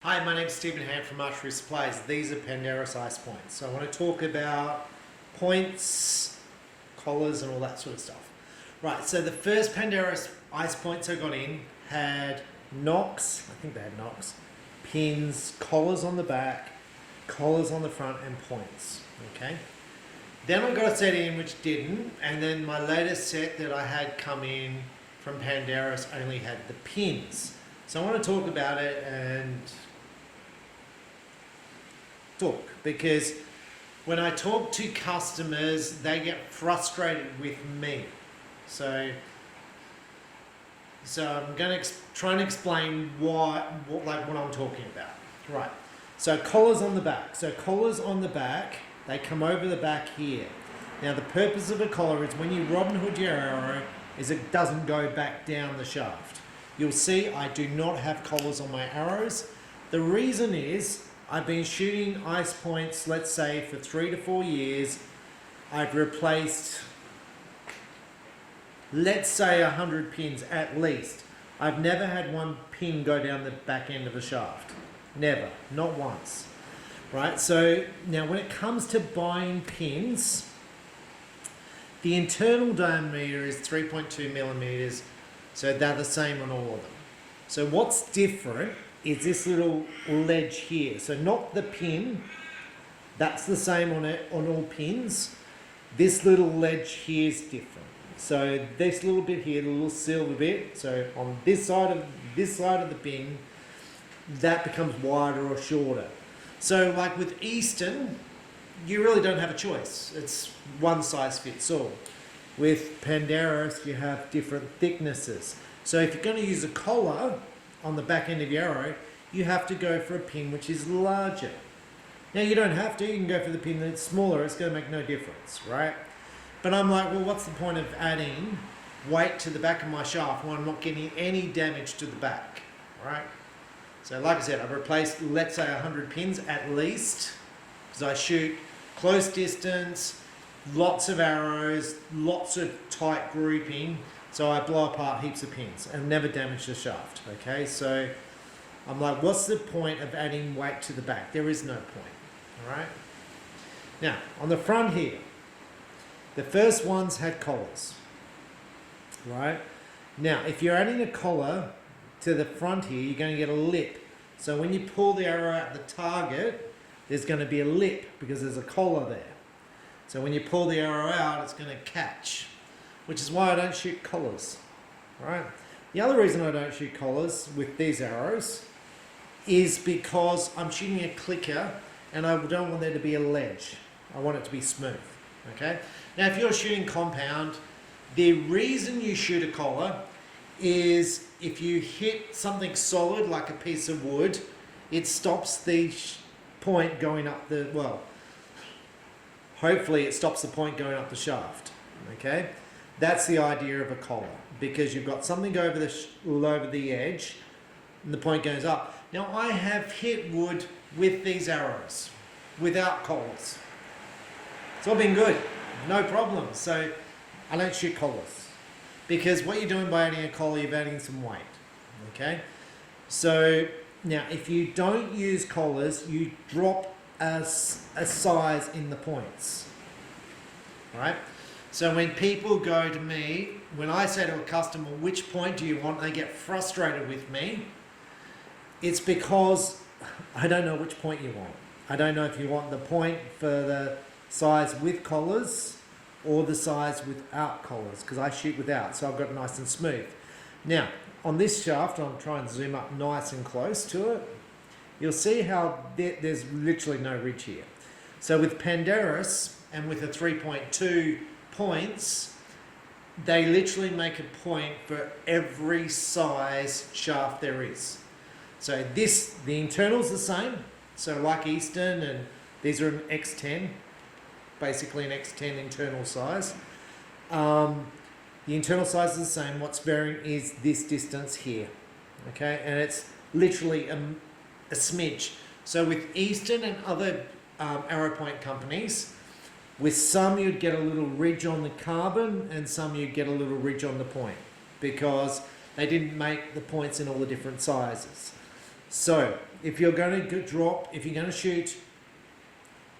Hi, my name's Stephen Hand from Archery Supplies. These are Pandarus Icepoints. So I want to talk about points, collars and all that sort of stuff. Right, so the first Pandarus Icepoints I got in had knocks, I think they had knocks, pins, collars on the back, collars on the front and points, okay? Then I got a set in which didn't, and then my latest set that I had come in from Pandarus only had the pins. So I want to talk about it and talk, because when I talk to customers, they get frustrated with me. So I'm going to try and explain what I'm talking about. Right. So collars on the back. So collars on the back, they come over the back here. Now the purpose of a collar is when you Robin Hood your arrow, is it doesn't go back down the shaft. You'll see I do not have collars on my arrows. The reason is I've been shooting ice points, let's say, for 3 to 4 years. I've replaced, let's say, 100 pins at least. I've never had one pin go down the back end of a shaft. Never. Not once. Right? So now when it comes to buying pins, the internal diameter is 3.2 millimeters. So they're the same on all of them. So what's different is this little ledge here. So not the pin, that's the same on all pins. This little ledge here is different. So this little bit here, the little silver bit, so on this side of the pin, that becomes wider or shorter. So like with Eastern, you really don't have a choice. It's one size fits all. With Pandarus, you have different thicknesses. So if you're going to use a collar on the back end of your arrow, you have to go for a pin which is larger. Now you don't have to, you can go for the pin that's smaller, it's going to make no difference, right? But I'm like, well, what's the point of adding weight to the back of my shaft when I'm not getting any damage to the back, right? So like I said, I've replaced, let's say, 100 pins at least, because I shoot close distance, lots of arrows, lots of tight grouping, so I blow apart heaps of pins and never damage the shaft, okay? So I'm like, what's the point of adding weight to the back? There is no point, all right? Now, on the front here, the first ones had collars, right? Now, if you're adding a collar to the front here, you're going to get a lip. So when you pull the arrow out the target, there's going to be a lip because there's a collar there. So when you pull the arrow out, it's going to catch, which is why I don't shoot collars, right? The other reason I don't shoot collars with these arrows is because I'm shooting a clicker and I don't want there to be a ledge. I want it to be smooth, okay? Now, if you're shooting compound, the reason you shoot a collar is if you hit something solid like a piece of wood, it stops the point going up the, well, hopefully it stops the point going up the shaft, okay? That's the idea of a collar, because you've got something over the edge and the point goes up. Now I have hit wood with these arrows without collars. It's all been good, no problem. So I don't shoot collars, because what you're doing by adding a collar, you're adding some weight, okay? So now if you don't use collars, you drop a size in the points, right? So when people go to me, when I say to a customer, which point do you want, they get frustrated with me. It's because I don't know which point you want. I don't know if you want the point for the size with collars or the size without collars, because I shoot without, so I've got it nice and smooth. Now, on this shaft, I'll try and zoom up nice and close to it. You'll see how there's literally no ridge here. So with Pandarus and with a 3.2 points, they literally make a point for every size shaft there is. So the internal's the same. So like Eastern, and these are an X10, basically an X10 internal size. The internal size is the same. What's varying is this distance here, okay? And it's literally a smidge. So with Eastern and other arrow point companies, with some you'd get a little ridge on the carbon and some you'd get a little ridge on the point, because they didn't make the points in all the different sizes. So if you're going to shoot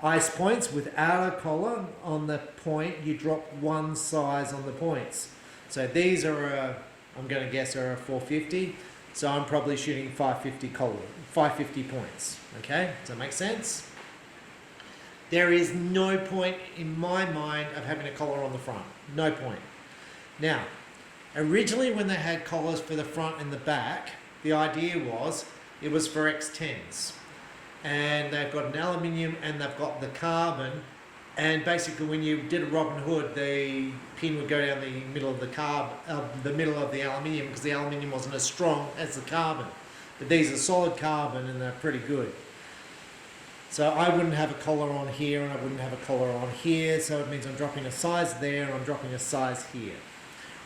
ice points without a collar on the point, you drop one size on the points. So these are I'm going to guess are a 450. So I'm probably shooting 550 points. Okay, does that make sense? There is no point in my mind of having a collar on the front. No point. Now, originally when they had collars for the front and the back, the idea was it was for X10s. And they've got an aluminium and they've got the carbon. And basically when you did a Robin Hood, the pin would go down the middle of the middle of the aluminium, because the aluminium wasn't as strong as the carbon. But these are solid carbon and they're pretty good. So I wouldn't have a collar on here and I wouldn't have a collar on here. So it means I'm dropping a size there and I'm dropping a size here.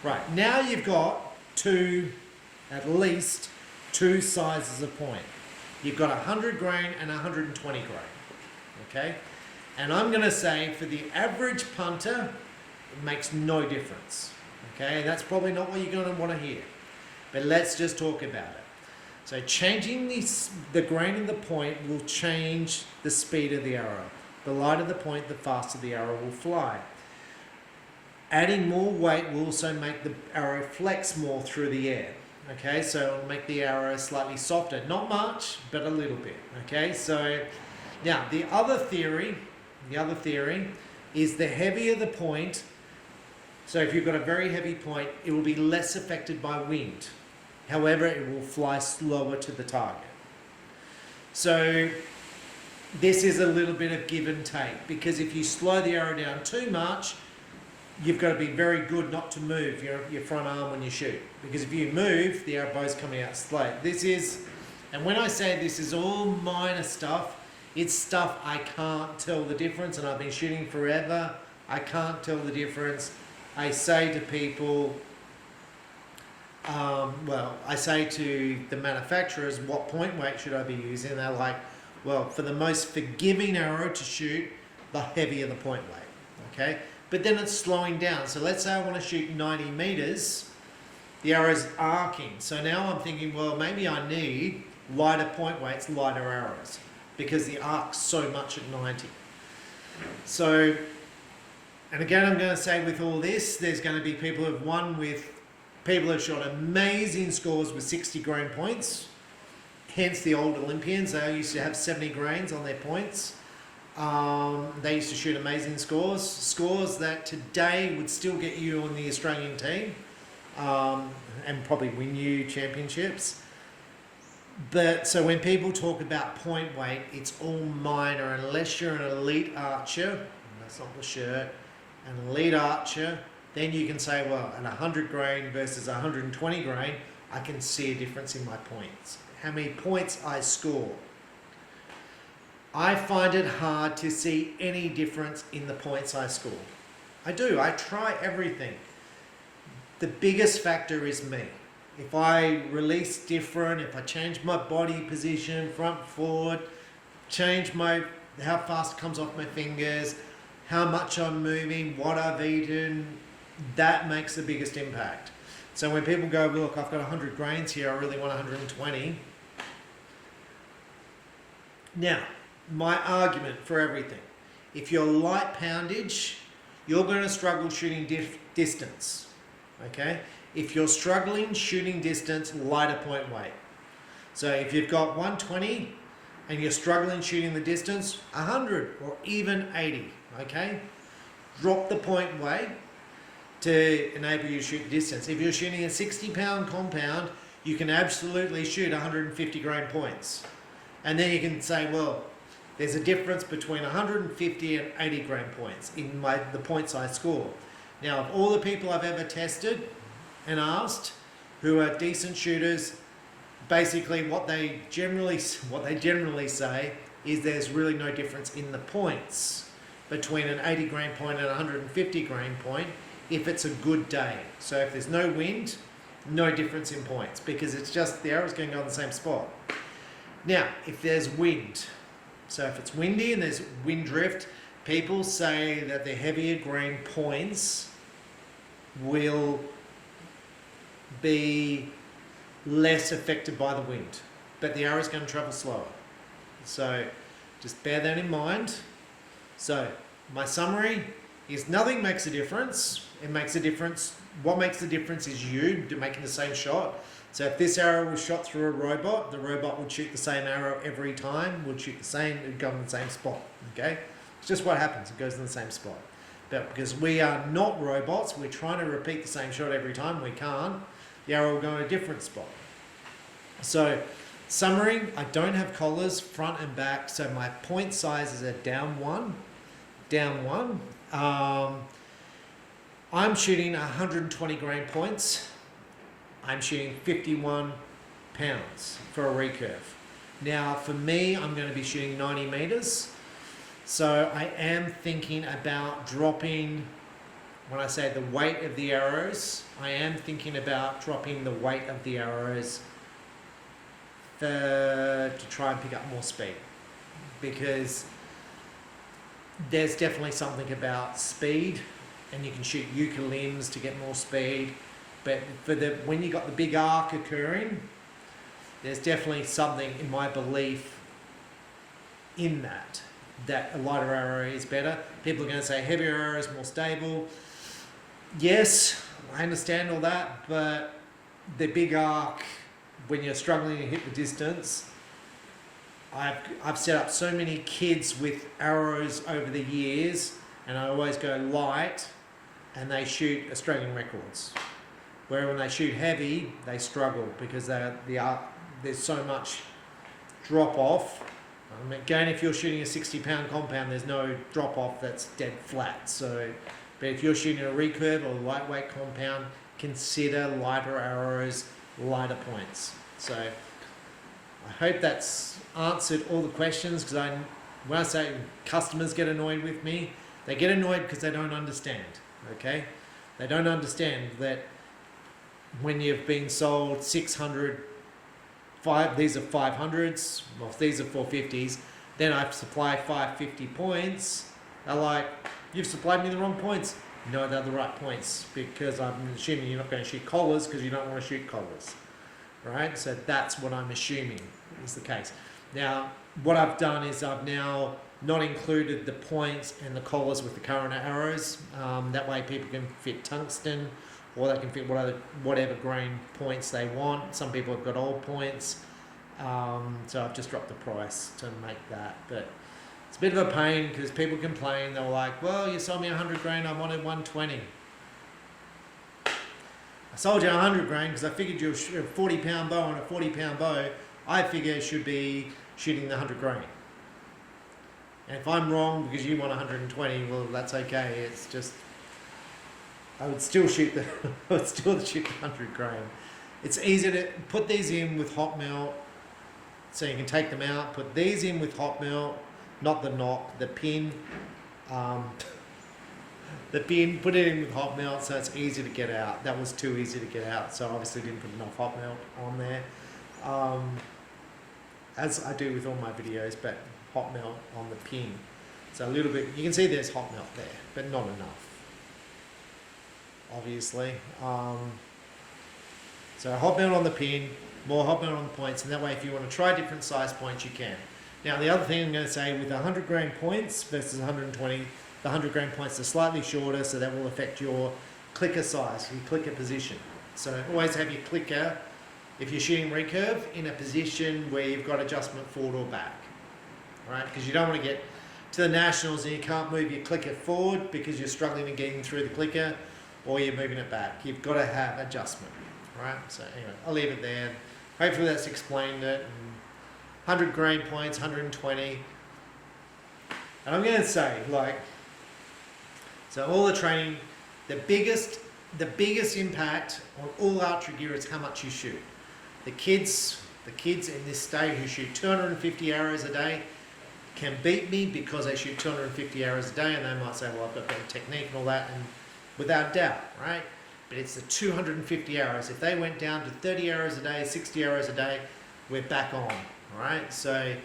Right, now you've got at least two sizes of point. You've got 100 grain and 120 grain, okay? And I'm going to say for the average punter, it makes no difference, okay? That's probably not what you're going to want to hear, but let's just talk about it. So changing the grain of the point will change the speed of the arrow. The lighter the point, the faster the arrow will fly. Adding more weight will also make the arrow flex more through the air. Okay, so it'll make the arrow slightly softer. Not much, but a little bit. Okay, so now the other theory is the heavier the point, so if you've got a very heavy point, it will be less affected by wind. However, it will fly slower to the target. So this is a little bit of give and take, because if you slow the arrow down too much, you've got to be very good not to move your front arm when you shoot, because if you move, the arrow's coming out straight. And when I say this is all minor stuff, it's stuff I can't tell the difference, and I've been shooting forever. I can't tell the difference. I say to people, I say to the manufacturers, what point weight should I be using? They're like, well, for the most forgiving arrow to shoot, the heavier the point weight, okay? But then it's slowing down. So let's say I want to shoot 90 meters, the arrow's arcing. So now I'm thinking, well, maybe I need lighter point weights, lighter arrows, because the arc's so much at 90. So, and again, I'm going to say with all this, there's going to be people who have shot amazing scores with 60 grain points. Hence the old Olympians, they used to have 70 grains on their points. They used to shoot amazing scores that today would still get you on the Australian team, and probably win you championships. But so when people talk about point weight, it's all minor, unless you're an elite archer. That's not the shirt. An elite archer, then you can say, well, at 100 grain versus 120 grain, I can see a difference in my points. How many points I score. I find it hard to see any difference in the points I score. I do. I try everything. The biggest factor is me. If I release different, if I change my body position, front, forward, change how fast it comes off my fingers, how much I'm moving, what I've eaten, that makes the biggest impact. So when people go, look, I've got 100 grains here, I really want 120. Now, my argument for everything. If you're light poundage, you're going to struggle shooting distance. Okay? If you're struggling shooting distance, lighter point weight. So if you've got 120 and you're struggling shooting the distance, 100 or even 80. Okay? Drop the point weight to enable you to shoot distance. If you're shooting a 60-pound compound, you can absolutely shoot 150 grain points. And then you can say, well, there's a difference between 150 and 80 grain points in the points I score. Now, of all the people I've ever tested and asked who are decent shooters, basically what they generally say is there's really no difference in the points between an 80 grain point and a 150 grain point if it's a good day. So if there's no wind, no difference in points, because it's just the arrow's going to go in the same spot. Now, if there's wind, so if it's windy and there's wind drift, people say that the heavier grain points will be less affected by the wind. but the arrow's going to travel slower. So just bear that in mind. So my summary is nothing makes a difference. It makes a difference. What makes the difference is you making the same shot. So if this arrow was shot through a robot, the robot would shoot the same arrow every time, would shoot the same, it would go in the same spot, okay? It's just what happens, it goes in the same spot. But because we are not robots, we're trying to repeat the same shot every time, we can't, the arrow will go in a different spot. So, summary, I don't have collars, front and back, so my point sizes are down one. I'm shooting 120 grain points. I'm shooting 51 pounds for a recurve. Now for me, I'm going to be shooting 90 meters. So I am thinking about dropping, when I say the weight of the arrows, I am thinking about dropping the weight of the arrows to try and pick up more speed. Because there's definitely something about speed, and you can shoot limbs to get more speed. But for when you got the big arc occurring, there's definitely something in my belief in that a lighter arrow is better. People are going to say heavier arrow is more stable. Yes, I understand all that, but the big arc, when you're struggling to hit the distance, I've set up so many kids with arrows over the years, and I always go light, and they shoot Australian records. Where when they shoot heavy, they struggle because there's so much drop off. Again, if you're shooting a 60-pound compound, there's no drop off that's dead flat. So, but if you're shooting a recurve or a lightweight compound, consider lighter arrows, lighter points. So, I hope that's answered all the questions, because when I say customers get annoyed with me, they get annoyed because they don't understand. Okay, they don't understand that when you've been sold 600, these are 500s, well, these are 450s, then I supply 550 points, they're like, you've supplied me the wrong points. No, they're the right points, because I'm assuming you're not going to shoot collars because you don't want to shoot collars, right? So that's what I'm assuming is the case. Now, what I've done is I've now not included the points and the collars with the current arrows. That way people can fit tungsten, or they can fit whatever grain points they want. Some people have got old points. So I've just dropped the price to make that. But it's a bit of a pain because people complain. They were like, well, you sold me 100 grain, I wanted 120. I sold you 100 grain because I figured you were a 40-pound bow on a 40-pound bow. I figure it should be shooting the 100 grain. And if I'm wrong because you want 120, well, that's okay. It's just, I would still shoot the 100 grain. It's easy to put these in with hot melt, so you can take them out. Put these in with hot melt, not the knock, the pin. The pin, put it in with hot melt so it's easy to get out. That was too easy to get out, so obviously didn't put enough hot melt on there. As I do with all my videos, but hot melt on the pin. So a little bit, you can see there's hot melt there, but not enough, obviously. So hot melt on the pin, more hot melt on the points, and that way if you want to try different size points, you can. Now the other thing I'm going to say, with 100 grain points versus 120, the 100 grain points are slightly shorter, so that will affect your clicker size, your clicker position. So always have your clicker, if you're shooting recurve, in a position where you've got adjustment forward or back, right? Because you don't want to get to the nationals and you can't move your clicker forward because you're struggling to get in through the clicker, or you're moving it back. You've got to have adjustment, right? So anyway, I'll leave it there. Hopefully that's explained it. 100 grain points, 120. And I'm going to say, like, so all the training, the biggest impact on all archery gear is how much you shoot. The kids in this state who shoot 250 arrows a day can beat me because they shoot 250 arrows a day, and they might say, well, I've got better technique and all that, and without doubt, right? But it's the 250 arrows. If they went down to 30 arrows a day, 60 arrows a day, we're back on, right? So,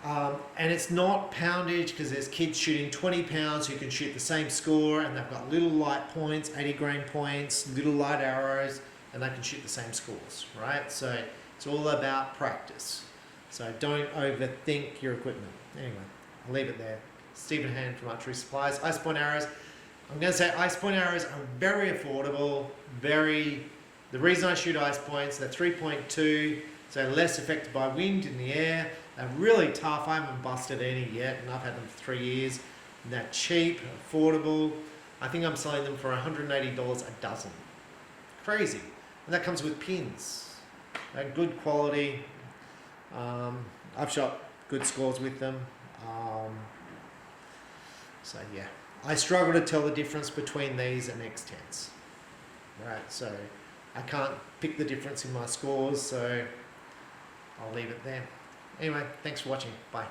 and it's not poundage, because there's kids shooting 20 pounds who can shoot the same score, and they've got little light points, 80 grain points, little light arrows, and they can shoot the same scores, right? So It's all about practice. So don't overthink your equipment. Anyway, I'll leave it there. Stephen Hand from Archery Supplies. Icepoint arrows. I'm going to say Icepoint arrows are very affordable. The reason I shoot Icepoints, they're 3.2, so less affected by wind in the air. They're really tough. I haven't busted any yet, and I've had them for 3 years. And they're cheap, affordable. I think I'm selling them for $180 a dozen. Crazy. And that comes with pins. They're good quality. I've shot good scores with them. So yeah, I struggle to tell the difference between these and X10s. Right, so I can't pick the difference in my scores, so I'll leave it there. Anyway, thanks for watching. Bye.